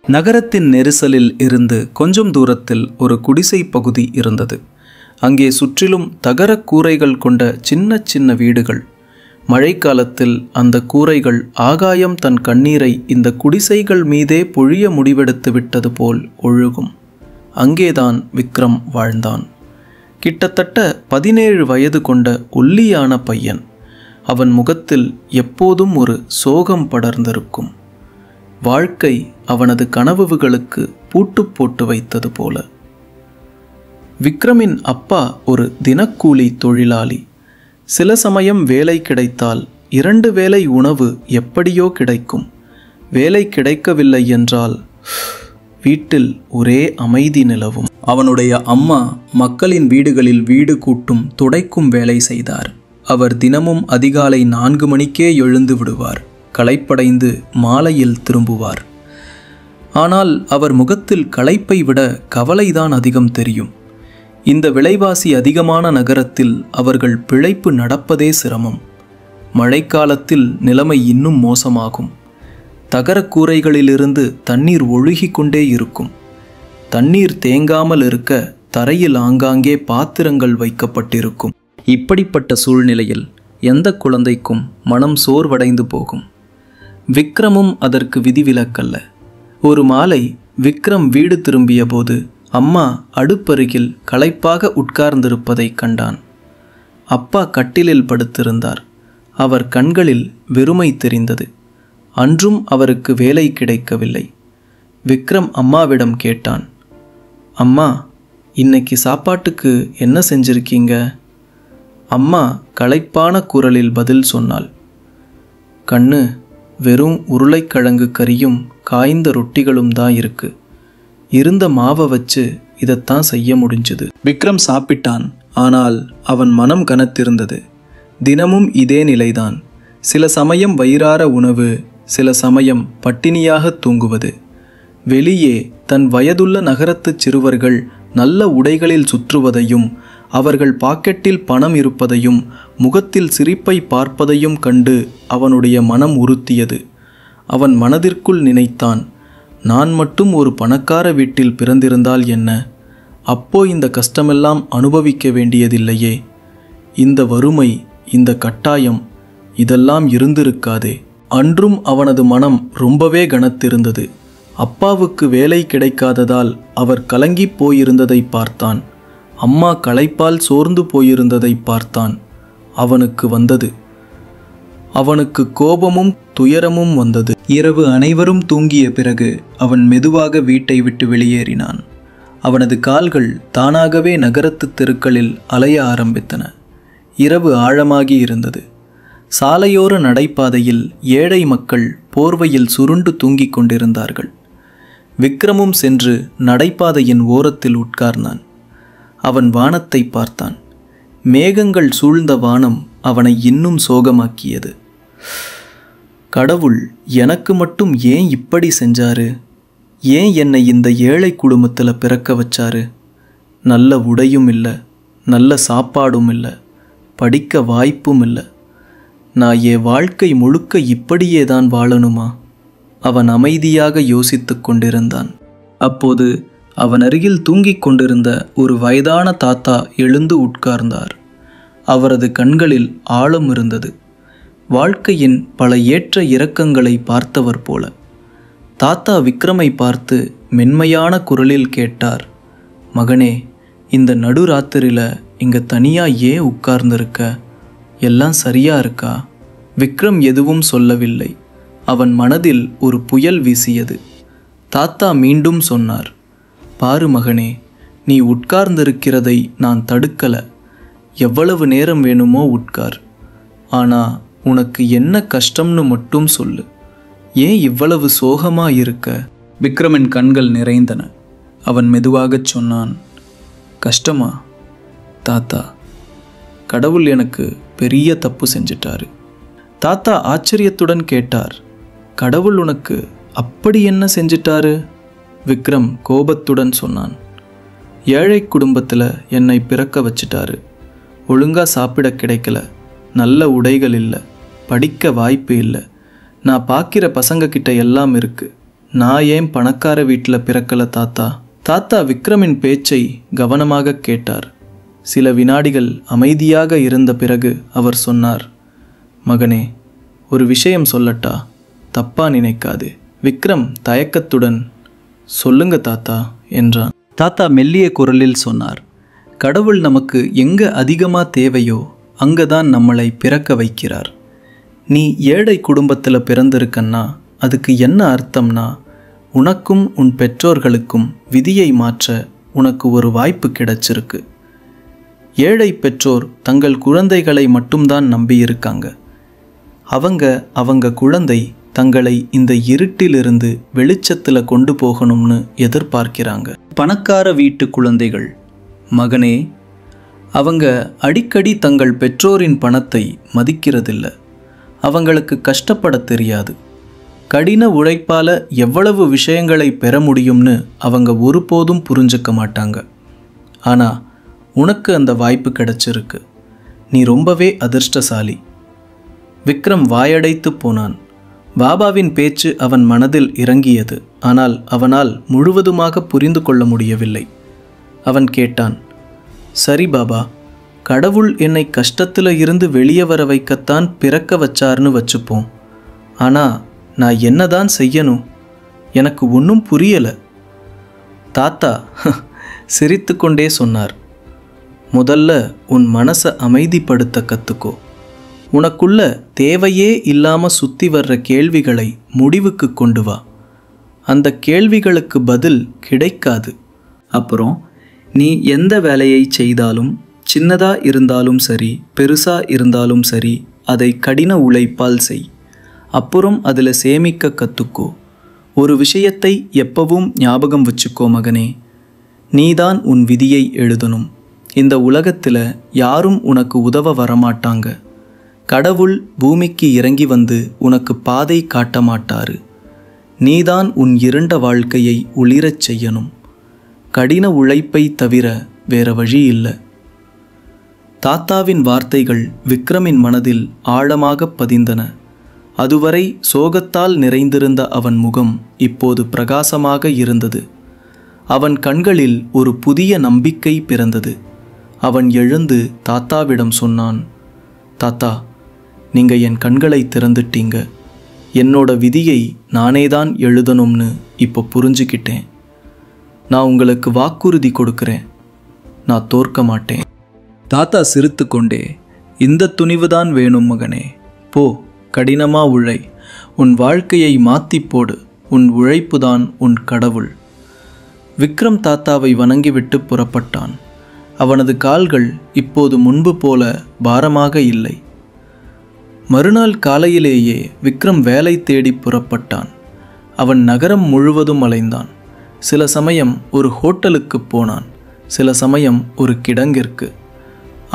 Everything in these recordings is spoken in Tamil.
நகரத்தின் நெரிசலில் இருந்து கொஞ்சம் தூரத்தில் ஒரு குடிசை பகுதி இருந்தது. அங்கே சுற்றிலும் தகர கூரைகள் கொண்ட சின்ன சின்ன வீடுகள். மழைக்காலத்தில் அந்த கூரைகள் ஆகாயம் தன் கண்ணீரை இந்த குடிசைகள் மீதே பொழிய முடிவெடுத்து விட்டது போல் ஒழுகும். அங்கேதான் விக்ரம் வாழ்ந்தான். கிட்டத்தட்ட 17 வயது கொண்ட ஒல்லியான பையன். அவன் முகத்தில் எப்போதும் ஒரு சோகம் படர்ந்திருக்கும். வாழ்க்கை அவனது கனவுகளுக்கு பூட்டு போட்டு வைத்தது போல. விக்ரமின் அப்பா ஒரு தினக்கூலி தொழிலாளி. சில சமயம் வேலை கிடைத்தால் 2 வேளை உணவு எப்படியோ கிடைக்கும். வேலை கிடைக்கவில்லை என்றால் வீட்டில் ஒரே அமைதி நிலவும். அவனுடைய அம்மா மக்களின் வீடுகளில் வீடு கூட்டும் துடைக்கும் வேலை செய்தார். அவர் தினமும் அதிகாலை 4 மணிக்கே எழுந்து விடுவார். களைப்படைந்து மாலையில் திரும்புவார். ஆனால் அவர் முகத்தில் களைப்பை விட கவலைதான் அதிகம் தெரியும். இந்த விலைவாசி அதிகமான நகரத்தில் அவர்கள் பிழைப்பு நடப்பதே சிரமம். மழைக்காலத்தில் நிலைமை இன்னும் மோசமாகும். தகர கூரைகளிலிருந்து தண்ணீர் ஒழுகி கொண்டே இருக்கும். தண்ணீர் தேங்காமல் இருக்க தரையில் ஆங்காங்கே பாத்திரங்கள் வைக்கப்பட்டிருக்கும். இப்படிப்பட்ட சூழ்நிலையில் எந்த குழந்தைக்கும் மனம் சோர்வடைந்து போகும். விக்ரமும் அதற்கு விதிவிலக்கல்ல. ஒரு மாலை விக்ரம் வீடு திரும்பிய போது அம்மா அடுப்பருகில் களைப்பாக உட்கார்ந்திருப்பதை கண்டான். அப்பா கட்டிலில் படுத்திருந்தார். அவர் கண்களில் வெறுமை தெரிந்தது. அன்றும் அவருக்கு வேலை கிடைக்கவில்லை. விக்ரம் அம்மாவிடம் கேட்டான், அம்மா, இன்னைக்கு சாப்பாட்டுக்கு என்ன செஞ்சிருக்கீங்க? அம்மா களைப்பான குரலில் பதில் சொன்னாள், கண்ணு, வெறும் உருளைக்கிழங்கு கறியும் காய்ந்த ரொட்டிகளும் தான் இருக்கு. இருந்த மாவை வச்சு இதைத்தான் செய்ய முடிஞ்சுது. விக்ரம் சாப்பிட்டான். ஆனால் அவன் மனம் கனத்திருந்தது. தினமும் இதே நிலைதான். சில சமயம் வயிறார உணவு, சில சமயம் பட்டினியாக தூங்குவது. வெளியே தன் வயதுள்ள நகரத்துச் சிறுவர்கள் நல்ல உடைகளில் சுற்றுவதையும் அவர்கள் பாக்கெட்டில் பணம் இருப்பதையும் முகத்தில் சிரிப்பை பார்ப்பதையும் கண்டு அவனுடைய மனம் உறுத்தியது. அவன் மனதிற்குள் நினைத்தான், நான் மட்டும் ஒரு பணக்கார வீட்டில் பிறந்திருந்தால் என்ன? அப்போ இந்த கஷ்டமெல்லாம் அனுபவிக்க வேண்டியதில்லையே. இந்த வறுமை, இந்த கட்டாயம், இதெல்லாம் இருந்திருக்காதே. அன்றும் அவனது மனம் ரொம்பவே கனத்திருந்தது. அப்பாவுக்கு வேலை கிடைக்காததால் அவர் கலங்கி போயிருந்ததை பார்த்தான். அம்மா களைப்பால் சோர்ந்து போயிருந்ததை பார்த்தான். அவனுக்கு வந்தது. அவனுக்கு கோபமும் துயரமும் வந்தது. இரவு அனைவரும் தூங்கிய பிறகு அவன் மெதுவாக வீட்டை விட்டு வெளியேறினான். அவனது கால்கள் தானாகவே நகரத்து தெருக்களில் அலைய ஆரம்பித்தன. இரவு ஆழமாகி இருந்தது. சாலையோர நடைபாதையில் ஏழை மக்கள் போர்வையில் சுருண்டு தூங்கிக் கொண்டிருந்தார்கள். விக்ரமும் சென்று நடைபாதையின் ஓரத்தில் உட்கார்ந்தான். அவன் வானத்தை பார்த்தான். மேகங்கள் சூழ்ந்த வானம் அவனை இன்னும் சோகமாக்கியது. கடவுள் எனக்கு மட்டும் ஏன் இப்படி செஞ்சாரு? ஏன் என்னை இந்த ஏழை குடும்பத்தில் பிறக்க வச்சாரு? நல்ல உடையும் இல்லை, நல்ல சாப்பாடும் இல்லை, படிக்க வாய்ப்பும் இல்லை. நான் என் வாழ்க்கை முழுக்க இப்படியே தான் வாழணுமா? அவன் அமைதியாக யோசித்து கொண்டிருந்தான். அப்போது அவன் அருகில் தூங்கிக் கொண்டிருந்த ஒரு வயதான தாத்தா எழுந்து உட்கார்ந்தார். அவரது கண்களில் ஆழம் இருந்தது. வாழ்க்கையின் பல ஏற்ற இறக்கங்களை பார்த்தவர் போல. தாத்தா விக்ரமை பார்த்து மென்மையான குரலில் கேட்டார், மகனே, இந்த நடுராத்திரியில் இங்கே தனியாக ஏன் உட்கார்ந்திருக்க? எல்லாம் சரியா இருக்கா? விக்ரம் எதுவும் சொல்லவில்லை. அவன் மனதில் ஒரு புயல் வீசியது. தாத்தா மீண்டும் சொன்னார், பாரு மகனே, நீ உட்கார்ந்திருக்கிறதை நான் தடுக்கல. எவ்வளவு நேரம் வேணுமோ உட்கார். ஆனா உனக்கு என்ன கஷ்டம்னு மட்டும் சொல்லு. ஏன் இவ்வளவு சோகமா இருக்க? விக்ரமின் கண்கள் நிறைந்தன. அவன் மெதுவாகச் சொன்னான், கஷ்டமா தாத்தா? கடவுள் எனக்கு பெரிய தப்பு செஞ்சிட்டாரு. தாத்தா ஆச்சரியத்துடன் கேட்டார், கடவுள் உனக்கு அப்படி என்ன செஞ்சிட்டாரு? விக்ரம் கோபத்துடன் சொன்னான், ஏழை குடும்பத்தில் என்னை பிறக்க வச்சிட்டாரு. ஒழுங்கா சாப்பிட கிடைக்கல, நல்ல உடைகள் இல்லை, படிக்க வாய்ப்பு இல்லை. நான் பார்க்கிற பசங்க கிட்ட எல்லாம் இருக்கு, நான் ஏன் பணக்கார வீட்டில் பிறக்கல தாத்தா? தாத்தா விக்ரமின் பேச்சை கவனமாக கேட்டார். சில வினாடிகள் அமைதியாக இருந்த பிறகு அவர் சொன்னார், மகனே, ஒரு விஷயம் சொல்லட்டா? தப்பா நினைக்காது. விக்ரம் தயக்கத்துடன், சொல்லுங்க தாத்தா என்றான். தாத்தா மெல்லிய குரலில் சொன்னார், கடவுள் நமக்கு எங்கே அதிகமாக தேவையோ அங்கே தான் நம்மளை பிறக்க வைக்கிறார். நீ ஏழை குடும்பத்தில் பிறந்திருக்கன்னா அதுக்கு என்ன அர்த்தம்னா, உனக்கும் உன் பெற்றோர்களுக்கும் விதியை மாற்ற உனக்கு ஒரு வாய்ப்பு கிடைச்சிருக்கு. ஏழை பெற்றோர் தங்கள் குழந்தைகளை மட்டும்தான் நம்பியிருக்காங்க. அவங்க குழந்தை தங்களை இந்த இருட்டிலிருந்து வெளிச்சத்தில் கொண்டு போகணும்னு எதிர்பார்க்கிறாங்க. பணக்கார வீட்டு குழந்தைகள், மகனே, அவங்க அடிக்கடி தங்கள் பெற்றோரின் பணத்தை மதிக்கிறதில்ல. அவங்களுக்கு கஷ்டப்பட தெரியாது. கடின உழைப்பால் எவ்வளவு விஷயங்களை பெற முடியும்னு அவங்க ஒருபோதும் புரிஞ்சுக்க மாட்டாங்க. ஆனால் உனக்கு அந்த வாய்ப்பு கிடைச்சிருக்கு. நீ ரொம்பவே அதிர்ஷ்டசாலி. விக்ரம் வாயடைத்து போனான். பாபாவின் பேச்சு அவன் மனதில் இறங்கியது. ஆனால் அவனால் முழுவதுமாக புரிந்து கொள்ள முடியவில்லை. அவன் கேட்டான், சரி பாபா, கடவுள் என்னை கஷ்டத்தில் இருந்து வெளியே வர வைக்கத்தான் பிறக்க வச்சார்னு வச்சுப்போம். ஆனால் நான் என்னதான் செய்யணும்? எனக்கு ஒன்றும் புரியலை. தாத்தா சிரித்து கொண்டே சொன்னார், முதல்ல உன் மனசை அமைதிப்படுத்த கற்றுக்கோ. உனக்குள்ள தேவையே இல்லாமல் சுற்றி வர்ற கேள்விகளை முடிவுக்கு கொண்டு வா. அந்த கேள்விகளுக்கு பதில் கிடைக்காது. அப்புறம் நீ எந்த வேலையை செய்தாலும், சின்னதாக இருந்தாலும் சரி, பெருசாக இருந்தாலும் சரி, அதை கடின உழைப்பால் செய். அப்புறம் அதில் சேமிக்க கற்றுக்கோ. ஒரு விஷயத்தை எப்பவும் ஞாபகம் வச்சுக்கோ மகனே, நீதான் உன் விதியை எழுதணும். இந்த உலகத்தில் யாரும் உனக்கு உதவ வரமாட்டாங்க. கடவுள் பூமிக்கு இறங்கி வந்து உனக்கு பாதை காட்ட மாட்டாரு. நீதான் உன் இருண்ட வாழ்க்கையை ஒளிரச் செய்யணும். கடின உழைப்பை தவிர வேற வழி இல்லை. தாத்தாவின் வார்த்தைகள் விக்ரமின் மனதில் ஆழமாக பதிந்தன. அதுவரை சோகத்தால் நிறைந்திருந்த அவன் முகம் இப்போது பிரகாசமாக இருந்தது. அவன் கண்களில் ஒரு புதிய நம்பிக்கை பிறந்தது. அவன் எழுந்து தாத்தாவிடம் சொன்னான், தாத்தா, நீங்க என் கண்களை திறந்துட்டீங்க. என்னோட விதியை நானேதான் எழுதணும்னு இப்போ புரிஞ்சுக்கிட்டேன். நான் உங்களுக்கு வாக்குறுதி கொடுக்கிறேன், நான் தோற்க மாட்டேன். தாத்தா சிரித்து கொண்டே, இந்த துணிவுதான் வேணும் மகனே. போ, கடினமா உழை. உன் வாழ்க்கையை மாத்தி போடு. உன் உழைப்புதான் உன் கடவுள். விக்ரம் தாத்தாவை வணங்கிவிட்டு புறப்பட்டான். அவனது கால்கள் இப்போது முன்பு போல பாரமாக இல்லை. மறுநாள் காலையிலேயே விக்ரம் வேலை தேடி புறப்பட்டான். அவன் நகரம் முழுவதும் அலைந்தான். சில சமயம் ஒரு ஹோட்டலுக்கு போனான், சில சமயம் ஒரு கிடங்கிற்கு.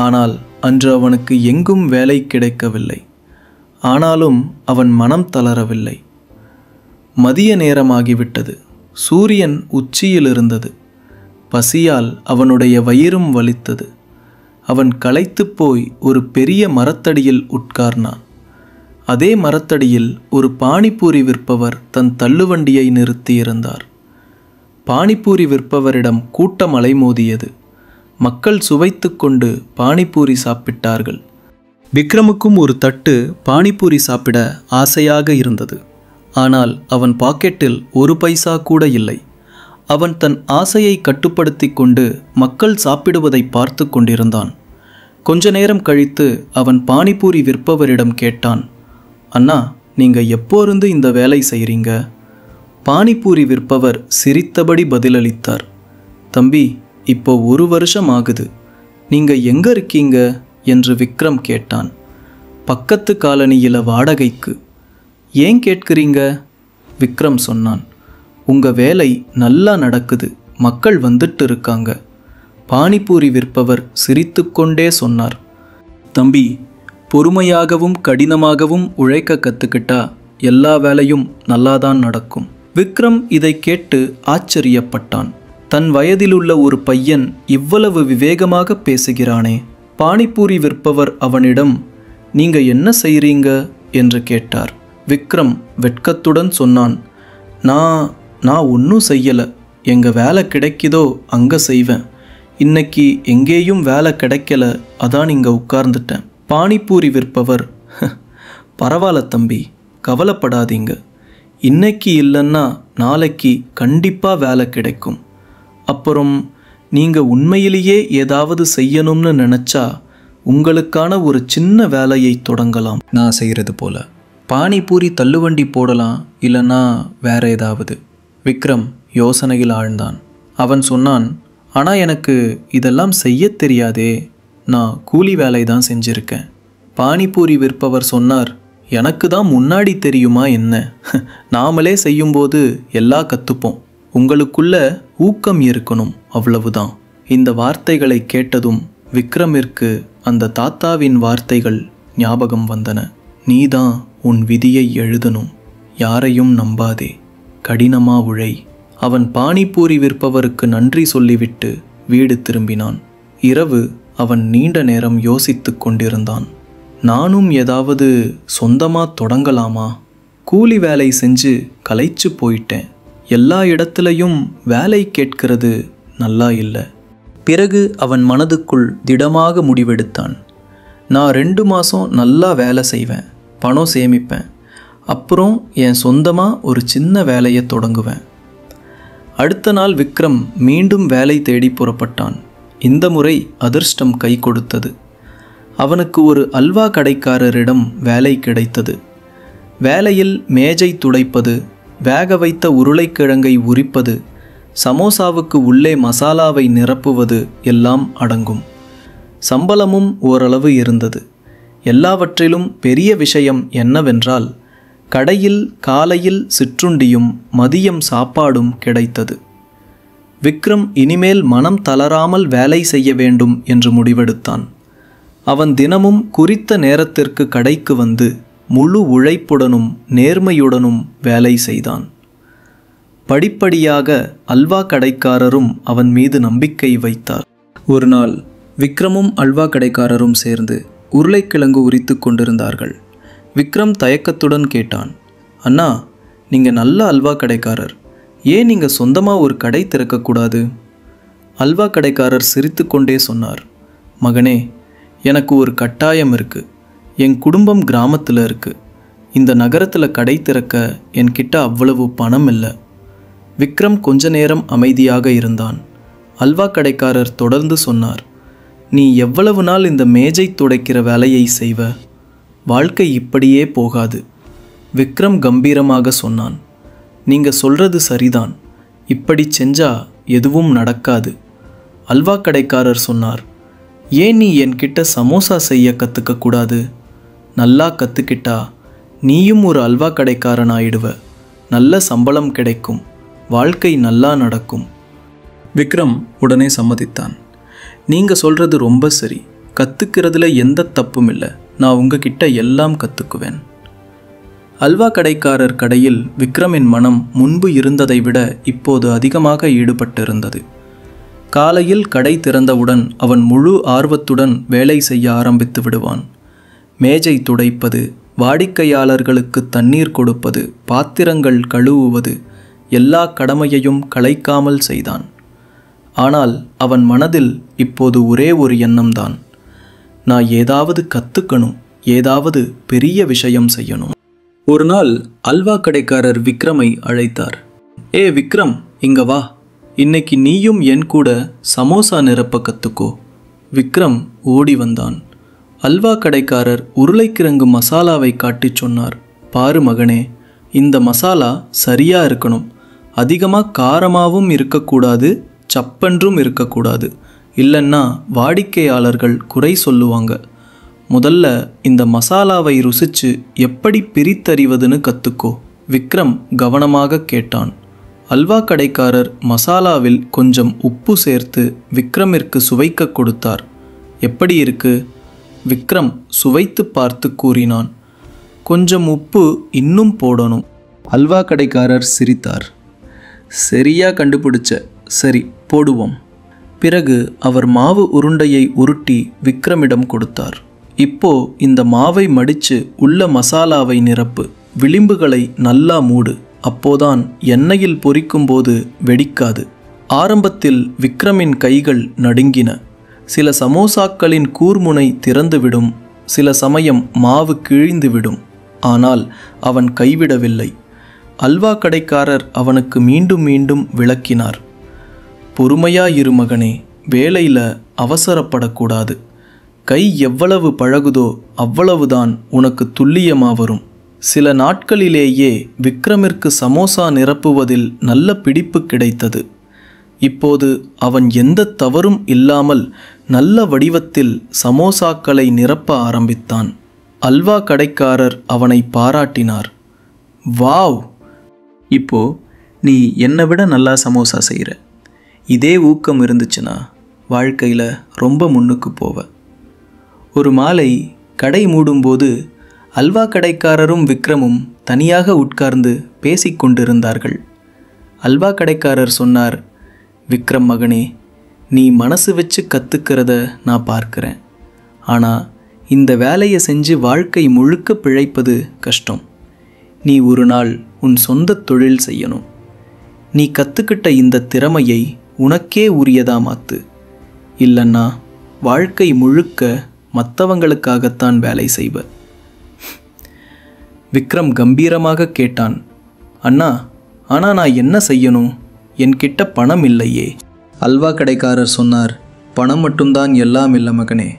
ஆனால் அன்று அவனுக்கு எங்கும் வேலை கிடைக்கவில்லை. ஆனாலும் அவன் மனம் தளரவில்லை. மதிய நேரமாகிவிட்டது. சூரியன் உச்சியில் இருந்தது. பசியால் அவனுடைய வயிறும் வலித்தது. அவன் களைத்து போய் ஒரு பெரிய மரத்தடியில் உட்கார்னான். அதே மரத்தடியில் ஒரு பானிபூரி விற்பவர் தன் தள்ளுவண்டியை நிறுத்தியிருந்தார். பானிபூரி விற்பவரிடம் கூட்டம் அலைமோதியது. மக்கள் சுவைத்து கொண்டு பானிபூரி சாப்பிட்டார்கள். விக்ரமுக்கும் ஒரு தட்டு பானிபூரி சாப்பிட ஆசையாக இருந்தது. ஆனால் அவன் பாக்கெட்டில் ஒரு பைசா கூட இல்லை. அவன் தன் ஆசையை கட்டுப்படுத்தி கொண்டு மக்கள் சாப்பிடுவதை பார்த்து கொண்டிருந்தான். கொஞ்ச நேரம் கழித்து அவன் பானிபூரி விற்பவரிடம் கேட்டான், அண்ணா, நீங்க எப்போருந்து இந்த வேலை செய்கிறீங்க? பானிபூரி விற்பவர் சிரித்தபடி பதிலளித்தார், தம்பி, இப்போ 1 வருஷம் ஆகுது. நீங்க எங்க இருக்கீங்க என்று விக்ரம் கேட்டான். பக்கத்து காலனியில் வாடகைக்கு. ஏன் கேட்கிறீங்க? விக்ரம் சொன்னான், உங்க வேலை நல்லா நடக்குது, மக்கள் வந்துட்டு இருக்காங்க. பானிபூரி விற்பவர் சிரித்து கொண்டே சொன்னார், தம்பி, பொறுமையாகவும் கடினமாகவும் உழைக்க கற்றுக்கிட்டா எல்லா வேலையும் நல்லாதான் நடக்கும். விக்ரம் இதை கேட்டு ஆச்சரியப்பட்டான். தன் வயதிலுள்ள ஒரு பையன் இவ்வளவு விவேகமாக பேசுகிறானே. பானிபூரி விற்பவர் அவனிடம், நீங்க என்ன செய்றீங்க என்று கேட்டார். விக்ரம் வெட்கத்துடன் சொன்னான், நான் ஒன்றும் செய்யலை. எங்கள் வேலை கிடைக்குதோ அங்கே செய்வேன். இன்னைக்கு எங்கேயும் வேலை கிடைக்கல, அதான் இங்கே உட்கார்ந்துட்டேன். பானிபூரி விற்பவர், பரவாயில்ல தம்பி, கவலைப்படாதீங்க. இன்னைக்கு இல்லைன்னா நாளைக்கு கண்டிப்பாக வேலை கிடைக்கும். அப்புறம் நீங்கள் உண்மையிலேயே ஏதாவது செய்யணும்னு நினச்சா உங்களுக்கான ஒரு சின்ன வேலையை தொடங்கலாம். நான் செய்கிறது போல பானிபூரி தள்ளுவண்டி போடலாம், இல்லைன்னா வேற ஏதாவது. விக்ரம் யோசனையில் ஆழ்ந்தான். அவன் சொன்னான், ஆனால் எனக்கு இதெல்லாம் செய்ய தெரியாதே, நான் கூலி வேலை தான் செஞ்சுருக்கேன். பானிபூரி விற்பவர் சொன்னார், எனக்கு தான் முன்னாடி தெரியுமா என்ன? நாமளே செய்யும்போது எல்லாம் கற்றுப்போம். உங்களுக்குள்ள ஊக்கம் இருக்கணும், அவ்வளவுதான். இந்த வார்த்தைகளை கேட்டதும் விக்ரமிற்கு அந்த தாத்தாவின் வார்த்தைகள் ஞாபகம் வந்தன. நீதான் உன் விதியை எழுதணும், யாரையும் நம்பாதே, கடினமா உழை. அவன் பானிபூரி விற்பவருக்கு நன்றி சொல்லிவிட்டு வீடு திரும்பினான். இரவு அவன் நீண்ட நேரம் யோசித்து கொண்டிருந்தான். நானும் ஏதாவது சொந்தமாக தொடங்கலாமா? கூலி வேலை செஞ்சு களைச்சு போயிட்டேன். எல்லா இடத்துலையும் வேலை கேட்கிறது நல்லா இல்லை. பிறகு அவன் மனதுக்குள் திடமாக முடிவெடுத்தான். நான் 2 மாதம் நல்லா வேலை செய்வேன், பணம் சேமிப்பேன், அப்புறம் என் சொந்தமாக ஒரு சின்ன வேலையை தொடங்குவேன். அடுத்த நாள் விக்ரம் மீண்டும் வேலை தேடி புறப்பட்டான். இந்த முறை அதிர்ஷ்டம் கை கொடுத்தது. அவனுக்கு ஒரு அல்வா கடைக்காரரிடம் வேலை கிடைத்தது. வேலையில் மேஜை துடைப்பது, வேக வைத்த உருளைக்கிழங்கை உரிப்பது, சமோசாவுக்கு உள்ளே மசாலாவை நிரப்புவது எல்லாம் அடங்கும். சம்பளமும் ஓரளவு இருந்தது. எல்லாவற்றிலும் பெரிய விஷயம் என்னவென்றால், கடையில் காலையில் சிற்றுண்டியும் மதியம் சாப்பாடும் கிடைத்தது. விக்ரம் இனிமேல் மனம் தளராமல் வேலை செய்ய வேண்டும் என்று முடிவெடுத்தான். அவன் தினமும் குறித்த நேரத்திற்கு கடைக்கு வந்து முழு உழைப்புடனும் நேர்மையுடனும் வேலை செய்தான். படிப்படியாக அல்வா கடைக்காரரும் அவன் மீது நம்பிக்கை வைத்தார். ஒரு நாள் விக்ரமும் அல்வா கடைக்காரரும் சேர்ந்து உருளைக்கிழங்கு உரித்து கொண்டிருந்தார்கள். விக்ரம் தயக்கத்துடன் கேட்டான், அண்ணா, நீங்கள் நல்ல அல்வா கடைக்காரர், ஏன் நீங்கள் சொந்தமாக ஒரு கடை திறக்கக்கூடாது? அல்வா கடைக்காரர் சிரித்து கொண்டே சொன்னார், மகனே, எனக்கு ஒரு கட்டாயம் இருக்குது. என் குடும்பம் கிராமத்தில் இருக்குது. இந்த நகரத்தில் கடை திறக்க என்கிட்ட அவ்வளவு பணம் இல்லை. விக்ரம் கொஞ்ச நேரம் அமைதியாக இருந்தான். அல்வா கடைக்காரர் தொடர்ந்து சொன்னார், நீ எவ்வளவு நாள் இந்த மேஜை துடைக்கிற வேலையை செய்வ? வாழ்க்கை இப்படியே போகாது. விக்ரம் கம்பீரமாக சொன்னான், நீங்கள் சொல்கிறது சரிதான், இப்படி செஞ்சா எதுவும் நடக்காது. அல்வா கடைக்காரர் சொன்னார், ஏன் நீ என்கிட்ட சமோசா செய்ய கற்றுக்கக்கூடாது? நல்லா கற்றுக்கிட்டா நீயும் ஒரு அல்வா கடைக்காரன் ஆயிடுவ. நல்ல சம்பளம் கிடைக்கும், வாழ்க்கை நல்லா நடக்கும். விக்ரம் உடனே சம்மதித்தான். நீங்கள் சொல்கிறது ரொம்ப சரி, கற்றுக்கிறதுல எந்த தப்பும் இல்லை. நான் உங்ககிட்ட எல்லாம் கற்றுக்குவேன். அல்வா கடைக்காரர் கடையில் விக்ரமின் மனம் முன்பு இருந்ததை விட இப்போது அதிகமாக ஈடுபட்டிருந்தது. காலையில் கடை திறந்தவுடன் அவன் முழு ஆர்வத்துடன் வேலை செய்ய ஆரம்பித்து விடுவான். மேஜை துடைப்பது, வாடிக்கையாளர்களுக்கு தண்ணீர் கொடுப்பது, பாத்திரங்கள் கழுவுவது, எல்லா கடமையையும் களைக்காமல் செய்தான். ஆனால் அவன் மனதில் இப்போது ஒரே ஒரு எண்ணம்தான், நான் ஏதாவது கற்றுக்கணும், ஏதாவது பெரிய விஷயம் செய்யணும். ஒரு நாள் அல்வா கடைக்காரர் விக்ரமை அழைத்தார். ஏ விக்ரம், இங்க வா, இன்னைக்கு நீயும் என் கூட சமோசா நிரப்ப கற்றுக்கோ. விக்ரம் ஓடி வந்தான். அல்வா கடைக்காரர் உருளைக்கிழங்கு மசாலாவை காட்டிச் சொன்னார், பாரு மகனே, இந்த மசாலா சரியா இருக்கணும். அதிகமாக காரமாகவும் இருக்கக்கூடாது, சப்பென்றும் இருக்கக்கூடாது, இல்லைன்னா வாடிக்கையாளர்கள் குறை சொல்லுவாங்க. முதல்ல இந்த மசாலாவை ருசிச்சு எப்படி பிரித்தறிவதுன்னு கற்றுக்கோ. விக்ரம் கவனமாக கேட்டான். அல்வா கடைக்காரர் மசாலாவில் கொஞ்சம் உப்பு சேர்த்து விக்ரமிற்கு சுவைக்க கொடுத்தார். எப்படி இருக்கு? விக்ரம் சுவைத்து பார்த்து கூறினான், கொஞ்சம் உப்பு இன்னும் போடணும். அல்வா கடைக்காரர் சிரித்தார். சரியா கண்டுபிடிச்ச, சரி போடுவோம். பிறகு அவர் மாவு உருண்டையை உருட்டி விக்ரமிடம் கொடுத்தார். இப்போ இந்த மாவை மடித்து உள்ள மசாலாவை நிரப்பு, விளிம்புகளை நல்லா மூடு, அப்போதான் எண்ணெயில் பொரிக்கும்போது வெடிக்காது. ஆரம்பத்தில் விக்ரமின் கைகள் நடுங்கின. சில சமோசாக்களின் கூர்முனை திறந்துவிடும், சில சமயம் மாவு கிழிந்துவிடும். ஆனால் அவன் கைவிடவில்லை. அல்வா கடைக்காரர் அவனுக்கு மீண்டும் மீண்டும் விளக்கினார். பொறுமையாயிரு மகனே, வேலையில் அவசரப்படக்கூடாது. கை எவ்வளவு பழகுதோ அவ்வளவுதான் உனக்கு துல்லியமா வரும். சில நாட்களிலேயே விக்ரமிற்கு சமோசா நிரப்புவதில் நல்ல பிடிப்பு கிடைத்தது. இப்போது அவன் எந்த தவறும் இல்லாமல் நல்ல வடிவத்தில் சமோசாக்களை நிரப்ப ஆரம்பித்தான். அல்வா கடைக்காரர் அவனை பாராட்டினார். வாவ், இப்போ நீ என்னை விட நல்லா சமோசா செய்கிற. இதே ஊக்கம் இருந்துச்சுன்னா வாழ்க்கையில் ரொம்ப முன்னுக்கு போவ. ஒரு மாலை கடை மூடும்போது அல்வா கடைக்காரரும் விக்ரமும் தனியாக உட்கார்ந்து பேசிக்கொண்டிருந்தார்கள். அல்வா கடைக்காரர் சொன்னார், விக்ரம் மகனே, நீ மனசு வச்சு கற்றுக்கிறத நான் பார்க்குறேன். ஆனால் இந்த வேலையை செஞ்சு வாழ்க்கை முழுக்க பிழைப்பது கஷ்டம். நீ ஒரு நாள் உன் சொந்த தொழில் செய்யணும். நீ கற்றுக்கிட்ட இந்த திறமையை உனக்கே உரியதா மாற்று. இல்லைன்னா வாழ்க்கை முழுக்க மற்றவங்களுக்காகத்தான் வேலை செய்வ. விக்ரம் கம்பீரமாக கேட்டான், அண்ணா, ஆனால் நான் என்ன செய்யணும்? என்கிட்ட பணம் இல்லையே. அல்வா கடைக்காரர் சொன்னார், பணம் மட்டும்தான் எல்லாம் இல்லை மகனே.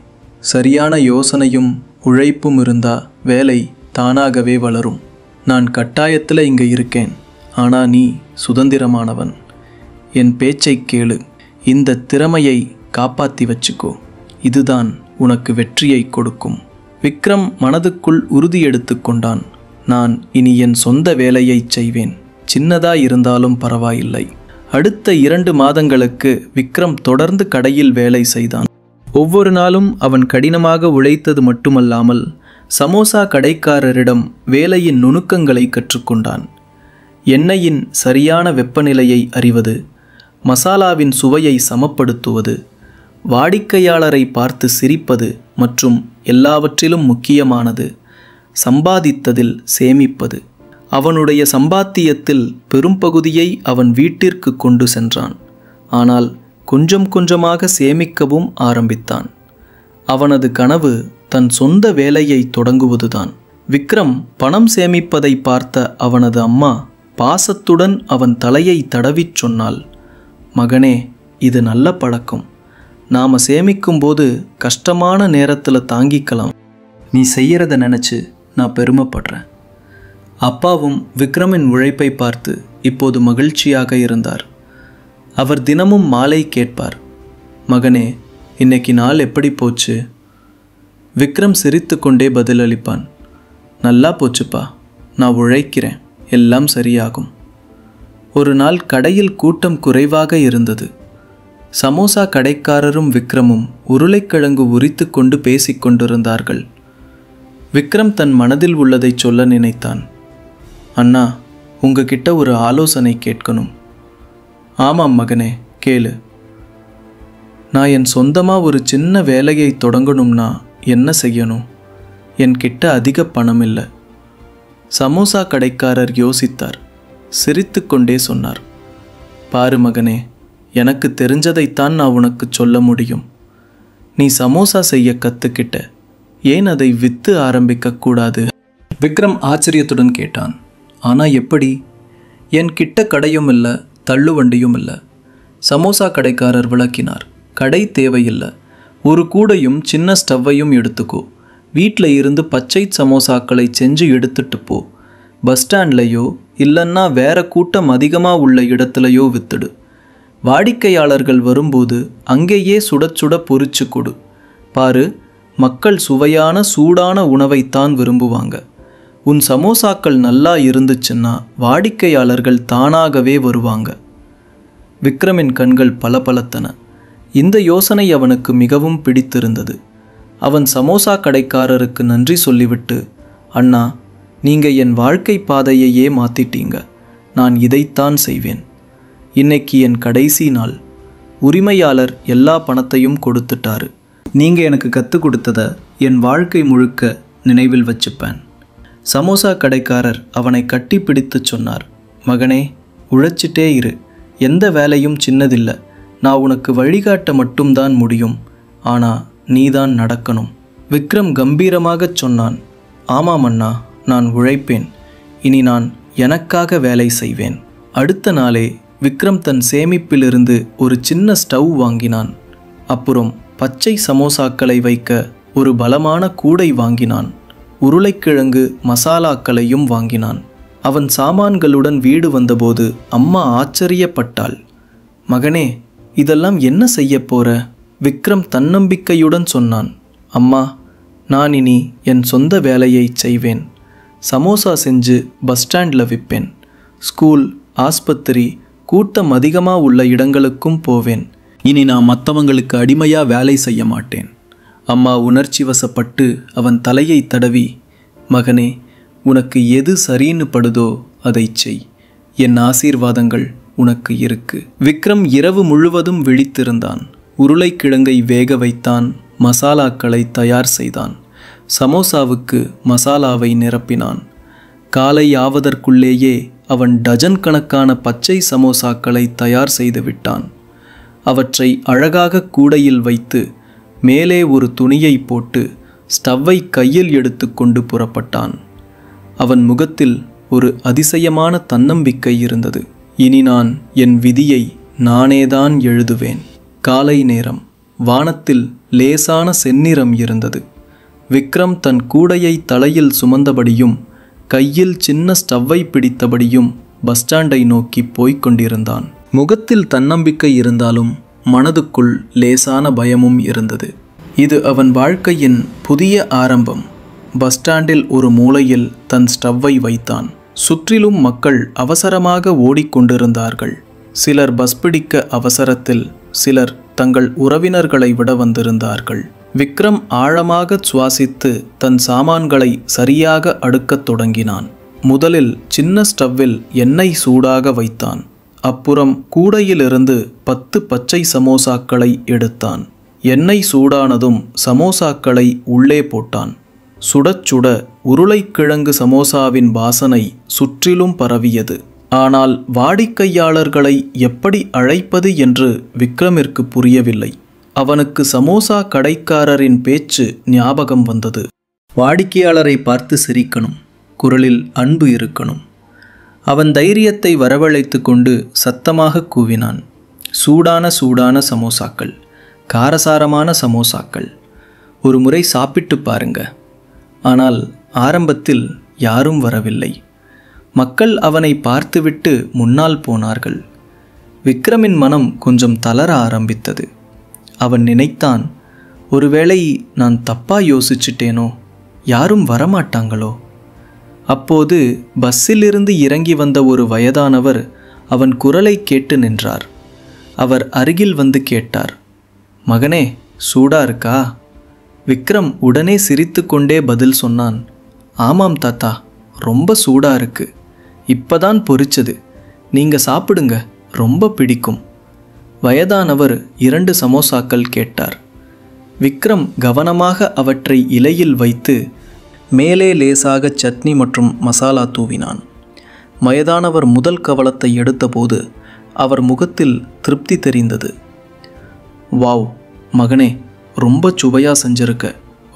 சரியான யோசனையும் உழைப்பும் இருந்தா வேலை தானாகவே வளரும். நான் கட்டாயத்தில் இங்கே இருக்கேன், ஆனால் நீ சுதந்திரமானவன். என் பேச்சை கேளு. இந்த திறமையை காப்பாற்றி வச்சுக்கோ. இதுதான் உனக்கு வெற்றியை கொடுக்கும். விக்ரம் மனதுக்குள் உறுதி எடுத்து கொண்டான். நான் இனி என் சொந்த வேலையை செய்வேன். சின்னதா இருந்தாலும் பரவாயில்லை. அடுத்த 2 மாதங்களுக்கு விக்ரம் தொடர்ந்து கடையில் வேலை செய்தான். ஒவ்வொரு நாளும் அவன் கடினமாக உழைத்தது மட்டுமல்லாமல் சமோசா கடைக்காரரிடம் வேலையின் நுணுக்கங்களை கற்றுக்கொண்டான். எண்ணெயின் சரியான வெப்பநிலையை அறிவது, மசாலாவின் சுவையை சமப்படுத்துவது, வாடிக்கையாளரை பார்த்து சிரிப்பது மற்றும் எல்லாவற்றிலும் முக்கியமானது சம்பாதித்ததில் சேமிப்பது. அவனுடைய சம்பாத்தியத்தில் பெரும்பகுதியை அவன் வீட்டிற்கு கொண்டு சென்றான். ஆனால் கொஞ்சம் கொஞ்சமாக சேமிக்கவும் ஆரம்பித்தான். அவனது கனவு தன் சொந்த வேலையை தொடங்குவதுதான். விக்ரம் பணம் சேமிப்பதை பார்த்த அவனது அம்மா பாசத்துடன் அவன் தலையை தடவிச் சொன்னாள், மகனே, இது நல்ல பழக்கம். நாம் சேமிக்கும்போது கஷ்டமான நேரத்தில் தாங்கிக்கலாம். நீ செய்யறத நினச்சி நான் பெருமைப்படுறேன். அப்பாவும் விக்ரமின் உழைப்பை பார்த்து இப்போது மகிழ்ச்சியாக இருந்தார். அவர் தினமும் மாலை கேட்பார், மகனே, இன்னைக்கு நாள் எப்படி போச்சு? விக்ரம் சிரித்து கொண்டே பதிலளிப்பான், நல்லா போச்சுப்பா, நான் உழைக்கிறேன், எல்லாம் சரியாகும். ஒரு நாள் கடையில் கூட்டம் குறைவாக இருந்தது. சமோசா கடைக்காரரும் விக்ரமும் உருளைக்கிழங்கு உரித்து கொண்டு பேசிக்கொண்டிருந்தார்கள். விக்ரம் தன் மனதில் உள்ளதை சொல்ல நினைத்தான். அண்ணா, உங்ககிட்ட ஒரு ஆலோசனை கேட்கணும். ஆமாம் மகனே, கேளு. நான் என் சொந்தமாக ஒரு சின்ன வேலையை தொடங்கணும்னா என்ன செய்யணும்? என்கிட்ட அதிக பணம் இல்லை. சமோசா கடைக்காரர் யோசித்தார். சிரித்து கொண்டே சொன்னார், பாரு மகனே, எனக்கு தெரிஞ்சதைத்தான் நான் உனக்கு சொல்ல முடியும். நீ சமோசா செய்ய கற்றுக்கிட்ட, ஏன் அதை விற்று ஆரம்பிக்கக்கூடாது? விக்ரம் ஆச்சரியத்துடன் கேட்டான், ஆனால் எப்படி? என் கிட்ட கடையும் இல்லை, தள்ளுவண்டியும் இல்லை. சமோசா கடைக்காரர் விளக்கினார். கடை தேவையில்லை. ஒரு கூடையும் சின்ன ஸ்டவ்வையும் எடுத்துக்கோ. வீட்டில் இருந்து பச்சை சமோசாக்களை செஞ்சு எடுத்துட்டு போ. பஸ் ஸ்டாண்ட்லையோ இல்லைன்னா வேற கூட்டம் அதிகமாக உள்ள இடத்துலையோ வித்துடு. வாடிக்கையாளர்கள் வரும்போது அங்கேயே சுட சுட பொரிச்சு கொடு. பாரு, மக்கள் சுவையான சூடான உணவைத்தான் விரும்புவாங்க. உன் சமோசாக்கள் நல்லா இருந்துச்சுன்னா வாடிக்கையாளர்கள் தானாகவே வருவாங்க. விக்ரமின் கண்கள் பளபளத்தன. இந்த யோசனை அவனுக்கு மிகவும் பிடித்திருந்தது. அவன் சமோசா கடைக்காரருக்கு நன்றி சொல்லிவிட்டு, அண்ணா, நீங்கள் என் வாழ்க்கை பாதையையே மாற்றிட்டீங்க. நான் இதைத்தான் செய்வேன். இன்னைக்கு என் கடைசி நாள். உரிமையாளர் எல்லா பணத்தையும் கொடுத்துட்டாரு. நீங்கள் எனக்கு கற்றுக் கொடுத்ததை என் வாழ்க்கை முழுக்க நினைவில் வச்சுப்பேன். சமோசா கடைக்காரர் அவனை கட்டி பிடித்து சொன்னார், மகனே, உழைச்சிட்டே இரு. எந்த வேலையும் சின்னதில்லை. நான் உனக்கு வழிகாட்ட மட்டும்தான் முடியும். ஆனால் நீதான் நடக்கணும். விக்ரம் கம்பீரமாகச் சொன்னான். ஆமாம் அண்ணா, நான் உழைப்பேன். இனி நான் எனக்காக வேலை செய்வேன். அடுத்த நாளே விக்ரம் தன் சேமிப்பிலிருந்து ஒரு சின்ன ஸ்டவ் வாங்கினான். அப்புறம் பச்சை சமோசாக்களை வைக்க ஒரு பலமான கூடை வாங்கினான். உருளைக்கிழங்கு மசாலாக்களையும் வாங்கினான். அவன் சாமான்களுடன் வீடு வந்தபோது அம்மா ஆச்சரியப்பட்டாள். மகனே, இதெல்லாம் என்ன செய்ய போற? விக்ரம் தன்னம்பிக்கையுடன் சொன்னான். அம்மா, நான் இனி என் சொந்த வேலையை செய்வேன். சமோசா செஞ்சு பஸ் ஸ்டாண்டில் விற்பேன். ஸ்கூல், ஆஸ்பத்திரி, கூட்டம் அதிகமாக உள்ள இடங்களுக்கும் போவேன். இனி நான் மற்றவங்களுக்கு அடிமையாக வேலை செய்ய மாட்டேன். அம்மா உணர்ச்சி வசப்பட்டு அவன் தலையை தடவி, மகனே, உனக்கு எது சரின்னு படுதோ அதை செய். என் ஆசீர்வாதங்கள் உனக்கு இருக்கு. விக்ரம் இரவு முழுவதும் விழித்திருந்தான். உருளைக்கிழங்கை வேக வைத்தான். மசாலாக்களை தயார் செய்தான். சமோசாவுக்கு மசாலாவை நிரப்பினான். காலை ஆவதற்குள்ளேயே அவன் டஜன் கணக்கான பச்சை சமோசாக்களை தயார் செய்து விட்டான். அவற்றை அழகாக கூடையில் வைத்து மேலே ஒரு துணியை போட்டு ஸ்டவ்வை கையில் எடுத்து கொண்டு புறப்பட்டான். அவன் முகத்தில் ஒரு அதிசயமான தன்னம்பிக்கை இருந்தது. இனி நான் என் விதியை நானேதான் எழுதுவேன். காலை நேரம். வானத்தில் லேசான செந்நிறம் இருந்தது. விக்ரம் தன் கூடையை தலையில் சுமந்தபடியும் கையில் சின்ன ஸ்டவ்வை பிடித்தபடியும் பஸ் ஸ்டாண்டை நோக்கி போய்க் கொண்டிருந்தான். முகத்தில் தன்னம்பிக்கை இருந்தாலும் மனதுக்குள் லேசான பயமும் இருந்தது. இது அவன் வாழ்க்கையின் புதிய ஆரம்பம். பஸ் ஸ்டாண்டில் ஒரு மூலையில் தன் ஸ்டவ்வை வைத்தான். சுற்றிலும் மக்கள் அவசரமாக ஓடிக்கொண்டிருந்தார்கள். சிலர் பஸ் பிடிக்க அவசரத்தில், சிலர் தங்கள் உறவினர்களை விட வந்திருந்தார்கள். விக்ரம் ஆழமாக சுவாசித்து தன் சாமான்களை சரியாக அடுக்கத் தொடங்கினான். முதலில் சின்ன ஸ்டவ்வில் எண்ணெய் சூடாக வைத்தான். அப்புறம் கூடையிலிருந்து 10 பச்சை சமோசாக்களை எடுத்தான். எண்ணெய் சூடானதும் சமோசாக்களை உள்ளே போட்டான். சுடச் சுட உருளைக்கிழங்கு சமோசாவின் வாசனை சுற்றிலும் பரவியது. ஆனால் வாடிக்கையாளர்களை எப்படி அழைப்பது என்று விக்ரமிற்கு புரியவில்லை. அவனுக்கு சமோசா கடைக்காரரின் பேச்சு ஞாபகம் வந்தது. வாடிக்கையாளரை பார்த்து சிரிக்கணும், குரலில் அன்பு இருக்கணும். அவன் தைரியத்தை வரவழைத்து கொண்டு சத்தமாக கூவினான். சூடான சூடான சமோசாக்கள், காரசாரமான சமோசாக்கள், ஒரு முறை சாப்பிட்டு பாருங்க. ஆனால் ஆரம்பத்தில் யாரும் வரவில்லை. மக்கள் அவனை பார்த்துவிட்டு முன்னால் போனார்கள். விக்ரமின் மனம் கொஞ்சம் தளர ஆரம்பித்தது. அவன் நினைத்தான், ஒருவேளை நான் தப்பா யோசிச்சிட்டேனோ, யாரும் வரமாட்டாங்களோ. அப்போது பஸ்ஸிலிருந்து இறங்கி வந்த ஒரு வயதானவர் அவன் குரலை கேட்டு நின்றார். அவர் அருகில் வந்து கேட்டார், மகனே, சூடா இருக்கா? விக்ரம் உடனே சிரித்து கொண்டே பதில் சொன்னான், ஆமாம் தாத்தா, ரொம்ப சூடா இருக்கு. இப்பதான் பொரிச்சது. நீங்க சாப்பிடுங்க, ரொம்ப பிடிக்கும். வயதானவர் 2 சமோசாக்கள் கேட்டார். விக்ரம் கவனமாக அவற்றை இலையில் வைத்து மேலே லேசாக சட்னி மற்றும் மசாலா தூவினான். வயதானவர் முதல் கவளத்தை எடுத்தபோது அவர் முகத்தில் திருப்தி தெரிந்தது. வாவ் மகனே, ரொம்ப சுவையா செஞ்சிருக்க,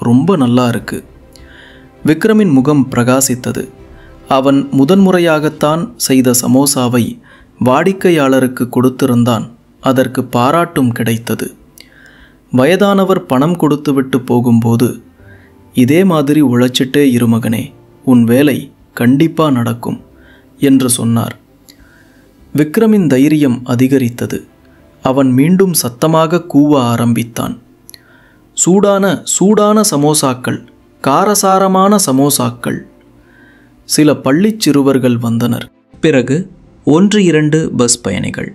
ரொம்ப நல்லா இருக்கு. விக்ரமின் முகம் பிரகாசித்தது. அவன் முதன்முறையாகத்தான் செய்த சமோசாவை வாடிக்கையாளருக்கு கொடுத்திருந்தான். அதற்கு பாராட்டும் கிடைத்தது. வயதானவர் பணம் கொடுத்துவிட்டு போகும்போது, இதே மாதிரி உழைச்சிட்டே இரு மகனே, உன் வேலை கண்டிப்பா நடக்கும் என்று சொன்னார். விக்ரமின் தைரியம் அதிகரித்தது. அவன் மீண்டும் சத்தமாக கூவ ஆரம்பித்தான். சூடான சூடான சமோசாக்கள், காரசாரமான சமோசாக்கள். சில பள்ளிச் சிறுவர்கள் வந்தனர். பிறகு 1-2 பஸ் பயணிகள்.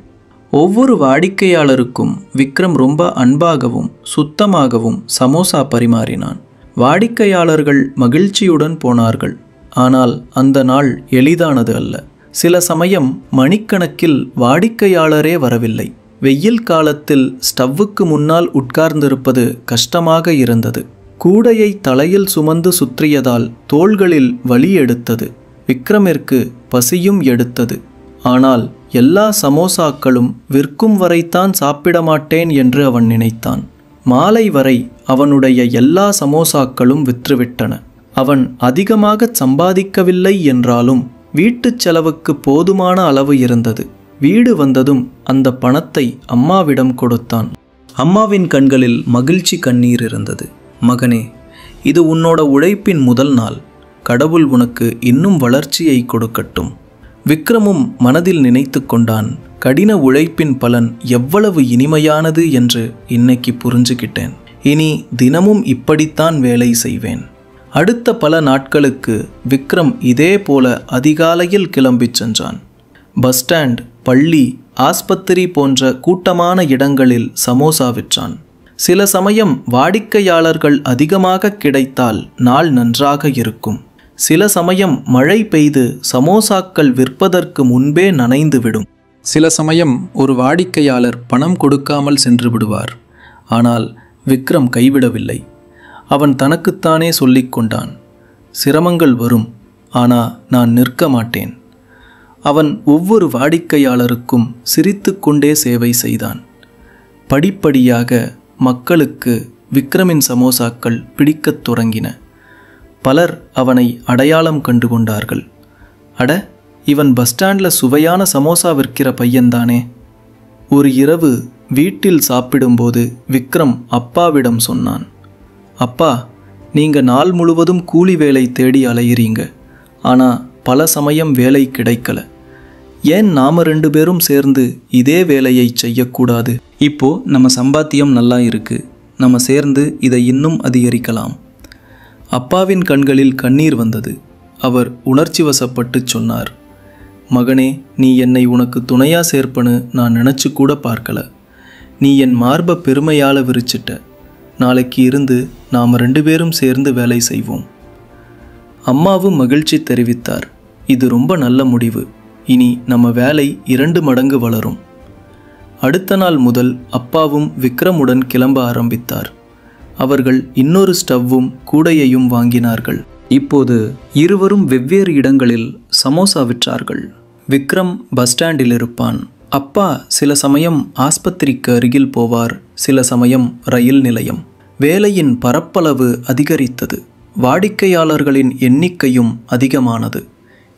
ஒவ்வொரு வாடிக்கையாளருக்கும் விக்ரம் ரொம்ப அன்பாகவும் சுத்தமாகவும் சமோசா பரிமாறினான். வாடிக்கையாளர்கள் மகிழ்ச்சியுடன் போனார்கள். ஆனால் அந்த நாள் எளிதானது அல்ல. சில சமயம் மணிக்கணக்கில் வாடிக்கையாளரே வரவில்லை. வெயில் காலத்தில் ஸ்டவ்வுக்கு முன்னால் உட்கார்ந்திருப்பது கஷ்டமாக இருந்தது. கூடையை தலையில் சுமந்து சுற்றியதால் தோள்களில் வலி எடுத்தது. விக்ரமிற்கு பசியும் எடுத்தது. ஆனால் எல்லா சமோசாக்களும் விற்கும் வரைத்தான் சாப்பிட மாட்டேன் என்று அவன் நினைத்தான். மாலை வரை அவனுடைய எல்லா சமோசாக்களும் விற்றுவிட்டன. அவன் அதிகமாக சம்பாதிக்கவில்லை என்றாலும் வீட்டுச் செலவுக்கு போதுமான அளவு இருந்தது. வீடு வந்ததும் அந்த பணத்தை அம்மாவிடம் கொடுத்தான். அம்மாவின் கண்களில் மகிழ்ச்சி கண்ணீர் இருந்தது. மகனே, இது உன்னோட உழைப்பின் முதல் நாள். கடவுள் உனக்கு இன்னும் வளர்ச்சியை கொடுக்கட்டும். விக்ரமும் மனதில் நினைத்து கொண்டான், கடின உழைப்பின் பலன் எவ்வளவு இனிமையானது என்று இன்னைக்கு புரிஞ்சுக்கிட்டேன். இனி தினமும் இப்படித்தான் வேலை செய்வேன். அடுத்த பல நாட்களுக்கு விக்ரம் இதே போல அதிகாலையில் கிளம்பிச் சென்றான். பஸ் ஸ்டாண்ட், பள்ளி, ஆஸ்பத்திரி போன்ற கூட்டமான இடங்களில் சமோசா விற்றான். சில சமயம் வாடிக்கையாளர்கள் அதிகமாக கிடைத்தால் நாள் நன்றாக இருக்கும். சில சமயம் மழை பெய்து சமோசாக்கள் விற்பதற்கு முன்பே நனைந்துவிடும். சில சமயம் ஒரு வாடிக்கையாளர் பணம் கொடுக்காமல் சென்று விடுவார். ஆனால் விக்ரம் கைவிடவில்லை. அவன் தனக்குத்தானே சொல்லிக் கொண்டான், சிரமங்கள் வரும், ஆனா நான் நிற்க மாட்டேன். அவன் ஒவ்வொரு வாடிக்கையாளருக்கும் சிரித்து கொண்டே சேவை செய்தான். படிப்படியாக மக்களுக்கு விக்ரமின் சமோசாக்கள் பிடிக்கத் தொடங்கின. பலர் அவனை அடையாளம் கண்டு கொண்டார்கள். அட, இவன் பஸ் ஸ்டாண்டில் சுவையான சமோசா விற்கிற பையன்தானே. ஒரு இரவு வீட்டில் சாப்பிடும்போது விக்ரம் அப்பாவிடம் சொன்னான், அப்பா, நீங்கள் நாள் முழுவதும் கூலி வேலை தேடி அலையிறீங்க. ஆனால் பல சமயம் வேலை கிடைக்கல. ஏன் நாம 2 பேரும் சேர்ந்து இதே வேலையை செய்யக்கூடாது? இப்போ நம்ம சம்பாத்தியம் நல்லா இருக்கு. நம்ம சேர்ந்து இதை இன்னும் அதிகரிக்கலாம். அப்பாவின் கண்களில் கண்ணீர் வந்தது. அவர் உணர்ச்சி வசப்பட்டு சொன்னார், மகனே, நீ என்னை உனக்கு துணையா சேர்ப்பனு நான் நினச்சி கூட பார்க்கல. நீ என் மார்பை பெருமையால் விரிச்சிட்ட. நாளைக்கு இருந்து நாம் 2 பேரும் சேர்ந்து வேலை செய்வோம். அம்மாவும் மகிழ்ச்சி தெரிவித்தார். இது ரொம்ப நல்ல முடிவு. இனி நம்ம வேலை 2 மடங்கு வளரும். அடுத்த நாள் முதல் அப்பாவும் விக்ரமுடன் கிளம்ப ஆரம்பித்தார். அவர்கள் இன்னொரு ஸ்டவ்வும் கூடையையும் வாங்கினார்கள். இப்போது இருவரும் வெவ்வேறு இடங்களில் சமோசா விற்றார்கள். விக்ரம் பஸ் ஸ்டாண்டில் இருப்பான். அப்பா சில சமயம் ஆஸ்பத்திரிக்கு அருகில் போவார், சில சமயம் ரயில் நிலையம். வேலையின் பரப்பளவு அதிகரித்தது. வாடிக்கையாளர்களின் எண்ணிக்கையும் அதிகமானது.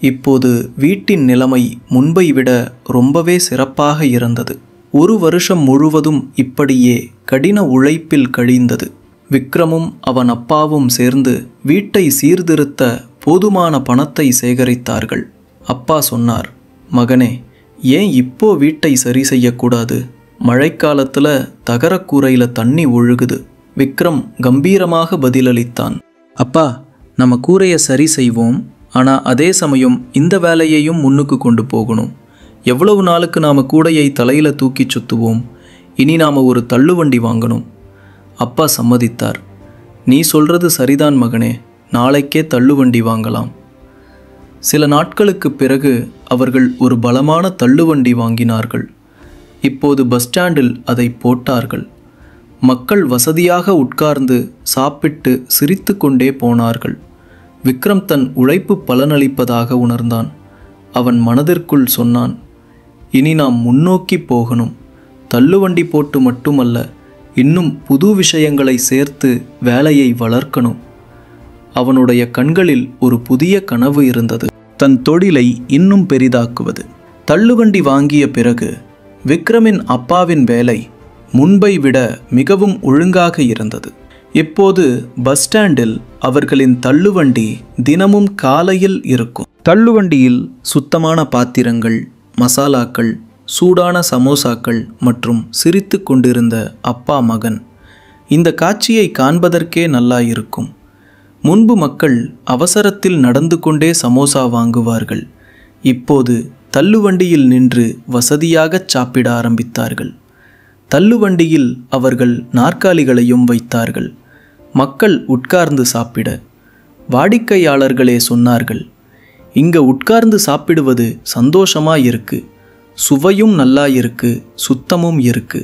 இப்போது வீட்டின் நிலைமை முன்பை விட ரொம்பவே சிறப்பாக இருந்தது. 1 வருஷம் முழுவதும் இப்படியே கடின உழைப்பில் கழிந்தது. விக்ரமும் அவன் அப்பாவும் சேர்ந்து வீட்டை சீர்திருத்த போதுமான பணத்தை சேகரித்தார்கள். அப்பா சொன்னார், மகனே, ஏன் இப்போ வீட்டை சரி செய்யக்கூடாது? மழைக்காலத்தில் தகரக்கூரையில் தண்ணி ஒழுகுது. விக்ரம் கம்பீரமாக பதிலளித்தான், அப்பா, நம்ம கூரையை சரி செய்வோம். ஆனால் அதே சமயம் இந்த வேலையையும் முன்னுக்கு கொண்டு போகணும். எவ்வளவு நாளுக்கு நாம் கூடையை தலையில் தூக்கி சுற்றுவோம்? இனி நாம் ஒரு தள்ளுவண்டி வாங்கணும். அப்பா சம்மதித்தார். நீ சொல்றது சரிதான் மகனே, நாளைக்கே தள்ளுவண்டி வாங்கலாம். சில நாட்களுக்கு பிறகு அவர்கள் ஒரு பலமான தள்ளுவண்டி வாங்கினார்கள். இப்போது பஸ் ஸ்டாண்டில் அதை போட்டார்கள். மக்கள் வசதியாக உட்கார்ந்து சாப்பிட்டு சிரித்து கொண்டே போனார்கள். விக்ரம் தன் உழைப்பு பலனளிப்பதாக உணர்ந்தான். அவன் மனதிற்குள் சொன்னான், இனி நாம் முன்னோக்கி போகணும். தள்ளுவண்டி போட்டு மட்டுமல்ல, இன்னும் புது விஷயங்களை சேர்த்து வேலையை வளர்க்கணும். அவனுடைய கண்களில் ஒரு புதிய கனவு இருந்தது, தன் தொழிலை இன்னும் பெரிதாக்குவது. தள்ளுவண்டி வாங்கிய பிறகு விக்ரமின் அப்பாவின் வேலை முன்பை விட மிகவும் ஒழுங்காக இருந்தது. இப்போது பஸ் ஸ்டாண்டில் அவர்களின் தள்ளுவண்டி தினமும் காலையில் இருக்கும். தள்ளுவண்டியில் சுத்தமான பாத்திரங்கள், மசாலாக்கள், சூடான சமோசாக்கள் மற்றும் சிரித்து கொண்டிருந்த அப்பா மகன். இந்த காட்சியை காண்பதற்கே நல்லா இருக்கும். முன்பு மக்கள் அவசரத்தில் நடந்து கொண்டே சமோசா வாங்குவார்கள். இப்போது தள்ளுவண்டியில் நின்று வசதியாகச் சாப்பிட ஆரம்பித்தார்கள். தள்ளுவண்டியில் அவர்கள் நாற்காலிகளையும் வைத்தார்கள். மக்கள் உட்கார்ந்து சாப்பிட. வாடிக்கையாளர்களே சொன்னார்கள், இங்க உட்கார்ந்து சாப்பிடுவது சந்தோஷமா இருக்கு, சுவையும் நல்லா இருக்கு, சுத்தமும் இருக்கு.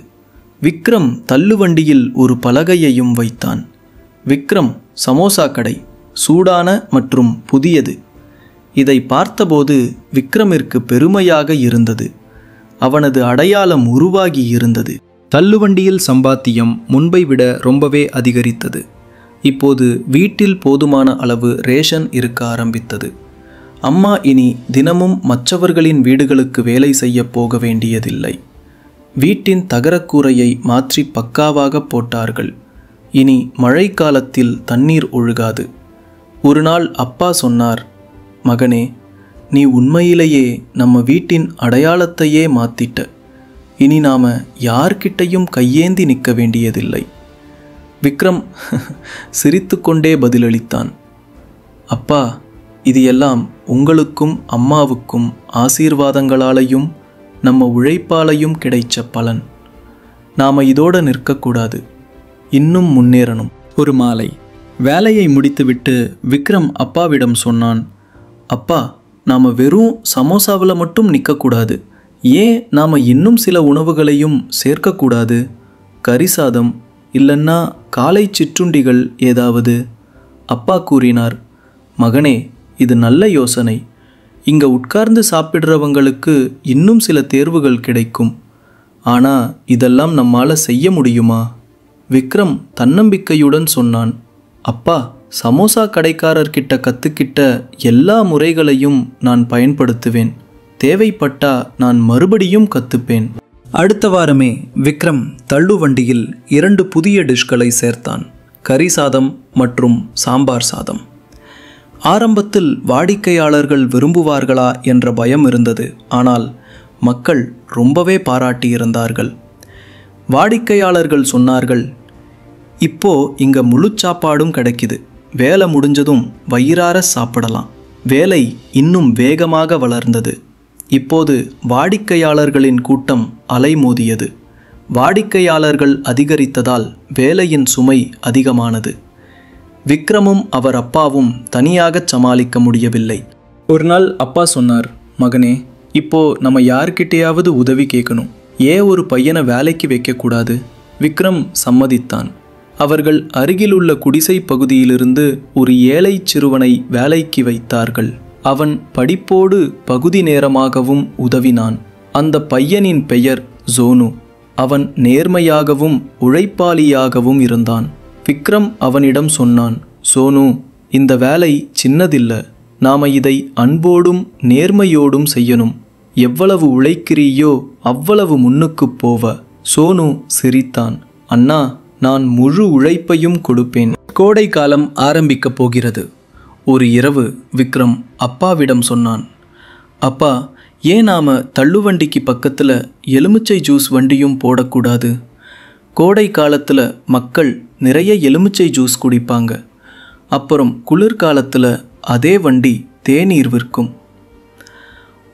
விக்ரம் தள்ளுவண்டியில் ஒரு பலகையையும் வைத்தான். விக்ரம் சமோசா கடை, சூடான மற்றும் புதியது. இதை பார்த்தபோது விக்ரமிற்கு பெருமையாக இருந்தது. அவனது அடையாளம் உருவாகி இருந்தது. தள்ளுவண்டியில் சம்பாத்தியம் முன்பை விட ரொம்பவே அதிகரித்தது. இப்போது வீட்டில் போதுமான அளவு ரேஷன் இருக்க ஆரம்பித்தது. அம்மா இனி தினமும் மற்றவர்களின் வீடுகளுக்கு வேலை செய்ய போக வேண்டியதில்லை. வீட்டின் தகரக்கூரையை மாற்றி பக்காவாக போட்டார்கள். இனி மழைக்காலத்தில் தண்ணீர் ஒழுகாது. ஒரு நாள் அப்பா சொன்னார், மகனே, நீ உண்மையிலேயே நம்ம வீட்டின் அடையாளத்தையே மாத்திட்ட. இனி நாம யார்கிட்டையும் கையேந்தி நிற்க வேண்டியதில்லை. விக்ரம் சிரித்து கொண்டே பதிலளித்தான், அப்பா, இது எல்லாம் உங்களுக்கும் அம்மாவுக்கும் ஆசீர்வாதங்களாலையும் நம்ம உழைப்பாலையும் கிடைச்ச பலன். நாம இதோட நிற்கக்கூடாது, இன்னும் முன்னேறணும். ஒரு மாலை வேலையை முடித்துவிட்டு விக்ரம் அப்பாவிடம் சொன்னான், அப்பா, நாம் வெறும் சமோசாவில் மட்டும் நிற்கக்கூடாது. ஏன் நாம் இன்னும் சில உணவுகளையும் சேர்க்கக்கூடாது? கறி சாதம் இல்லைன்னா காலை சிற்றுண்டிகள் ஏதாவது? அப்பா கூறினார், மகனே, இது நல்ல யோசனை. இங்கே உட்கார்ந்து சாப்பிட்றவங்களுக்கு இன்னும் சில தேர்வுகள் கிடைக்கும். ஆனால் இதெல்லாம் நம்மால் செய்ய முடியுமா? விக்ரம் தன்னம்பிக்கையுடன் சொன்னான், அப்பா, சமோசா கடைக்காரர்கிட்ட கற்றுக்கிட்ட எல்லா முறைகளையும் நான் பயன்படுத்துவேன். தேவைப்பட்டா நான் மறுபடியும் கற்றுப்பேன். அடுத்த வாரமே விக்ரம் தள்ளுவண்டியில் 2 புதிய டிஷ்களை சேர்த்தான், கறி சாதம் மற்றும் சாம்பார் சாதம். ஆரம்பத்தில் வாடிக்கையாளர்கள் விரும்புவார்களா என்ற பயம் இருந்தது. ஆனால் மக்கள் ரொம்பவே பாராட்டியிருந்தார்கள். வாடிக்கையாளர்கள் சொன்னார்கள், இப்போ இங்கே முழு சாப்பாடும் கிடைக்குது. வேலை முடிஞ்சதும் வயிறார சாப்பிடலாம். வேலை இன்னும் வேகமாக வளர்ந்தது. இப்போது வாடிக்கையாளர்களின் கூட்டம் அலைமோதியது. வாடிக்கையாளர்கள் அதிகரித்ததால் வேலையின் சுமை அதிகமானது. விக்ரமும் அவர் அப்பாவும் தனியாக சமாளிக்க முடியவில்லை. ஒரு நாள் அப்பா சொன்னார், மகனே, இப்போ நம்ம யார்கிட்டையாவது உதவி கேட்கணும். ஏன் ஒரு பையனை வேலைக்கு வைக்கக்கூடாது? விக்ரம் சம்மதித்தான். அவர்கள் அருகிலுள்ள குடிசை பகுதியிலிருந்து ஒரு ஏழை சிறுவனை வேலைக்கு வைத்தார்கள். அவன் படிப்போடு பகுதி நேரமாகவும் உதவினான். அந்த பையனின் பெயர் ஜோனு. அவன் நேர்மையாகவும் உழைப்பாளியாகவும் இருந்தான். விக்ரம் அவனிடம் சொன்னான், சோனு, இந்த வேலை சின்னதில்லை. நாம இதை அன்போடும் நேர்மையோடும் செய்யணும். எவ்வளவு உழைக்கிறீயோ அவ்வளவு முன்னுக்கு போவ. சோனு சிரித்தான். அண்ணா, நான் முழு உழைப்பையும் கொடுப்பேன். கோடை காலம் ஆரம்பிக்கப் போகிறது. ஒரு இரவு விக்ரம் அப்பாவிடம் சொன்னான், அப்பா, ஏன் நாம் தள்ளுவண்டிக்கு பக்கத்தில் எலுமிச்சை ஜூஸ் வண்டியும் போடக்கூடாது? கோடை காலத்தில் மக்கள் நிறைய எலுமிச்சை ஜூஸ் குடிப்பாங்க. அப்புறம் குளிர்காலத்தில் அதே வண்டி தேநீர் விற்கும்.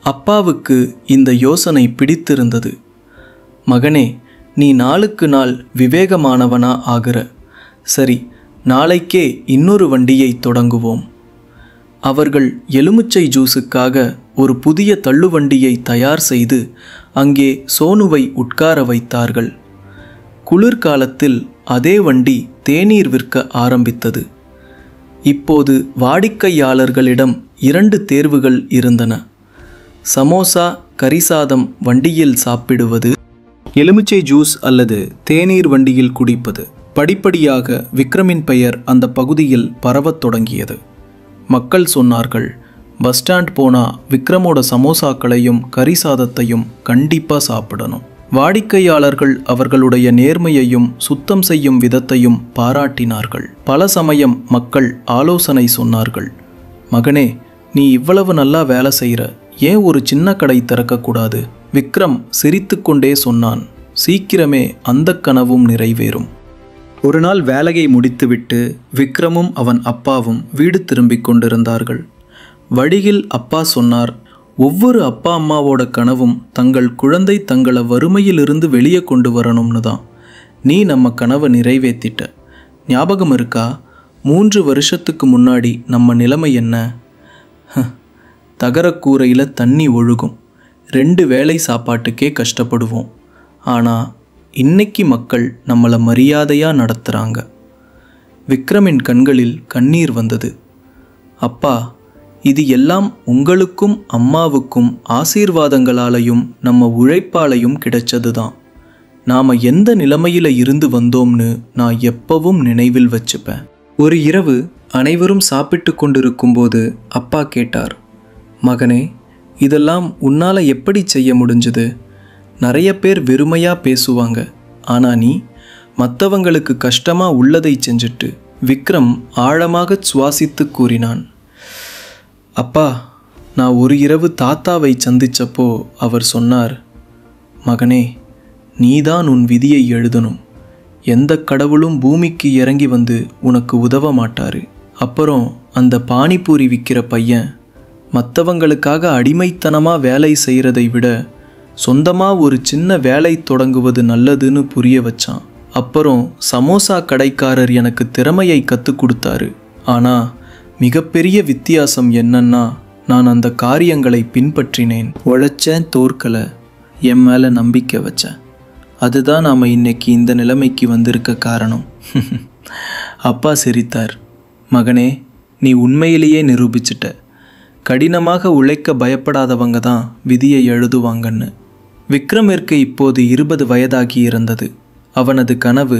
அப்பாவுக்கு இந்த யோசனை பிடித்திருந்தது. மகனே, நீ நாளுக்கு நாள் விவேகமானவனா ஆகிற. சரி, நாளைக்கே இன்னொரு வண்டியை தொடங்குவோம். அவர்கள் எலுமிச்சை ஜூஸுக்காக ஒரு புதிய தள்ளுவண்டியை தயார் செய்து அங்கே சோனுவை உட்கார வைத்தார்கள். குளிர்காலத்தில் அதே வண்டி தேநீர் விற்க ஆரம்பித்தது. இப்போது வாடிக்கையாளர்களிடம் 2 தேர்வுகள் இருந்தன. சமோசா, கரிசாதம் வண்டியில் சாப்பிடுவது, எலுமிச்சை ஜூஸ் அல்லது தேநீர் வண்டியில் குடிப்பது. படிப்படியாக விக்ரமின் பெயர் அந்த பகுதியில் பரவத் தொடங்கியது. மக்கள் சொன்னார்கள், பஸ் ஸ்டாண்ட் போனா விக்ரமோட சமோசாக்களையும் கரிசாதத்தையும் கண்டிப்பாக சாப்பிடணும். வாடிக்கையாளர்கள் அவர்களுடைய நேர்மையையும் சுத்தம் செய்யும் விதத்தையும் பாராட்டினார்கள். பல சமயம் மக்கள் ஆலோசனை சொன்னார்கள், மகனே, நீ இவ்வளவு நல்லா வேலை செய்கிற, ஏன் ஒரு சின்ன கடை திறக்கக்கூடாது? விக்ரம் சிரித்துக்கொண்டே சொன்னான், சீக்கிரமே அந்த கனவும் நிறைவேறும். ஒரு நாள் வேலையை முடித்துவிட்டு விக்ரமும் அவன் அப்பாவும் வீடு திரும்பிக் கொண்டிருந்தார்கள். வழியில் அப்பா சொன்னார், ஒவ்வொரு அப்பா அம்மாவோட கனவும் தங்கள் குழந்தை தங்களை வறுமையிலிருந்து வெளியே கொண்டு வரணும்னு தான். நீ நம்ம கனவை நிறைவேற்றிட்ட. ஞாபகம் இருக்கா? 3 வருஷத்துக்கு முன்னாடி நம்ம நிலைமை என்ன? தகரக்கூரையில் தண்ணி ஒழுகும், 2 வேளை சாப்பாட்டுக்கே கஷ்டப்படுவோம். ஆனால் இன்னைக்கு மக்கள் நம்மளை மரியாதையாக நடத்துகிறாங்க. விக்ரமின் கண்களில் கண்ணீர் வந்தது. அப்பா, இது எல்லாம் உங்களுக்கும் அம்மாவுக்கும் ஆசீர்வாதங்களாலையும் நம்ம உழைப்பாலையும் கிடைச்சது தான். நாம் எந்த நிலைமையில் இருந்து வந்தோம்னு நான் எப்பவும் நினைவில் வச்சுப்பேன். ஒரு இரவு அனைவரும் சாப்பிட்டு கொண்டிருக்கும்போது அப்பா கேட்டார், மகனே, இதெல்லாம் உன்னால் எப்படி செய்ய முடிஞ்சது? நிறைய பேர் வெறுமையாக பேசுவாங்க, ஆனால் நீ மற்றவங்களுக்கு கஷ்டமாக உள்ளதை செஞ்சுட்டு. விக்ரம் ஆழமாக சுவாசித்து கூறினான், அப்பா, நான் ஒரு இரவு தாத்தாவை சந்திச்சப்போ அவர் சொன்னார், மகனே, நீதான் உன் விதியை எழுதணும். எந்த கடவுளும் பூமிக்கு இறங்கி வந்து உனக்கு உதவ மாட்டாரு. அப்புறம் அந்த பானிபூரி விற்கிற பையன் மற்றவங்களுக்காக அடிமைத்தனமாக வேலை செய்கிறதை விட சொந்தமாக ஒரு சின்ன வேலை தொடங்குவது நல்லதுன்னு புரிய வச்சான். அப்புறம் சமோசா கடைக்காரர் எனக்கு திறமையை கற்றுக் கொடுத்தாரு. ஆனால் மிகப்பெரிய வித்தியாசம் என்னன்னா, நான் அந்த காரியங்களை பின்பற்றினேன். உழைச்சேன், தோற்கலை, என் மேலே நம்பிக்கை வச்சேன். அதுதான் நாம் இன்னைக்கு இந்த நிலைமைக்கு வந்திருக்க காரணம். அப்பா சிரித்தார். மகனே, நீ உண்மையிலேயே நிரூபிச்சிட்ட. கடினமாக உழைக்க பயப்படாதவங்க தான் விதியை எழுதுவாங்கன்னு. விக்ரமிற்கு இப்போது 20 வயதாகி இருந்தது. அவனது கனவு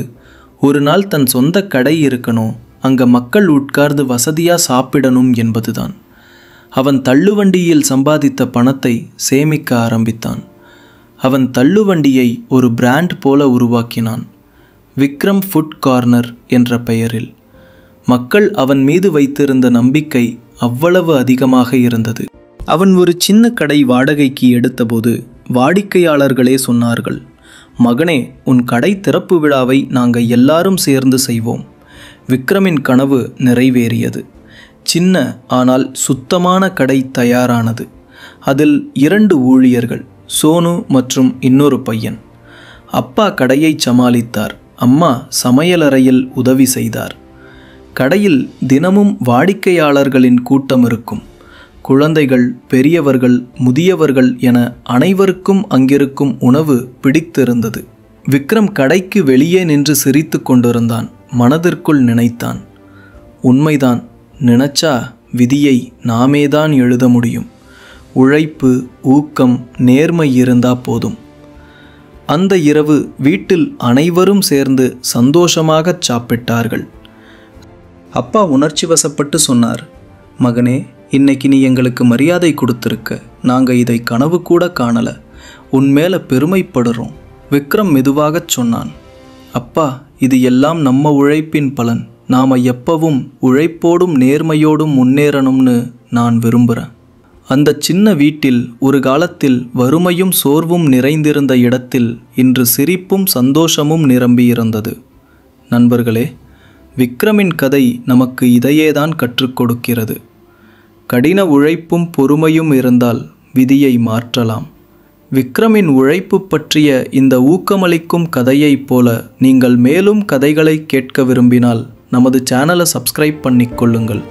ஒரு நாள் தன் சொந்த கடை இருக்கணும், அங்கே மக்கள் உட்கார்ந்து வசதியாக சாப்பிடணும் என்பதுதான். அவன் தள்ளுவண்டியில் சம்பாதித்த பணத்தை சேமிக்க ஆரம்பித்தான். அவன் தள்ளுவண்டியை ஒரு பிராண்ட் போல உருவாக்கினான், விக்ரம் ஃபுட் கார்னர் என்ற பெயரில். மக்கள் அவன் மீது வைத்திருந்த நம்பிக்கை அவ்வளவு அதிகமாக இருந்தது. அவன் ஒரு சின்ன கடை வாடகைக்கு எடுத்தபோது வாடிக்கையாளர்களே சொன்னார்கள், மகனே, உன் கடை திறப்பு விழாவை நாங்கள் எல்லாரும் சேர்ந்து செய்வோம். விக்ரமின் கனவு நிறைவேறியது. சின்ன ஆனால் சுத்தமான கடை தயாரானது. அதில் 2 ஊழியர்கள், சோனு மற்றும் இன்னொரு பையன். அப்பா கடையை சமாளித்தார், அம்மா சமையலறையில் உதவி செய்தார். கடையில் தினமும் வாடிக்கையாளர்களின் கூட்டம் இருக்கும். குழந்தைகள், பெரியவர்கள், முதியவர்கள் என அனைவருக்கும் அங்கிருக்கும் உணவு பிடித்திருந்தது. விக்ரம் கடைக்கு வெளியே நின்று சிரித்து கொண்டிருந்தான். மனதிற்குள் நினைத்தான், உண்மைதான், நினைச்சா விதியை நாமேதான் எழுத முடியும். உழைப்பு, ஊக்கம், நேர்மை இருந்தா போதும். அந்த இரவு வீட்டில் அனைவரும் சேர்ந்து சந்தோஷமாகச் சாப்பிட்டார்கள். அப்பா உணர்ச்சி வசப்பட்டு சொன்னார், மகனே, இன்னைக்கு நீ எங்களுக்கு மரியாதை கொடுத்துருக்க. நாங்கள் இதை கனவு கூட காணலை. உன் மேலே பெருமைப்படுறோம். விக்ரம் மெதுவாகச் சொன்னான், அப்பா, இது எல்லாம் நம்ம உழைப்பின் பலன். நாம் எப்பவும் உழைப்போடும் நேர்மையோடும் முன்னேறணும்னு நான் விரும்புகிறேன். அந்த சின்ன வீட்டில் ஒரு காலத்தில் வறுமையும் சோர்வும் நிறைந்திருந்த இடத்தில் இன்று சிரிப்பும் சந்தோஷமும் நிரம்பியிருந்தது. நண்பர்களே, விக்ரமின் கதை நமக்கு இதையேதான் கற்றுக் கொடுக்கிறது. கடின உழைப்பும் பொறுமையும் இருந்தால் விதியை மாற்றலாம். விக்ரமின் உழைப்பு பற்றிய இந்த ஊக்கமளிக்கும் கதையைப் போல நீங்கள் மேலும் கதைகளை கேட்க விரும்பினால் நமது சேனலை சப்ஸ்கிரைப் பண்ணிக்கொள்ளுங்கள்.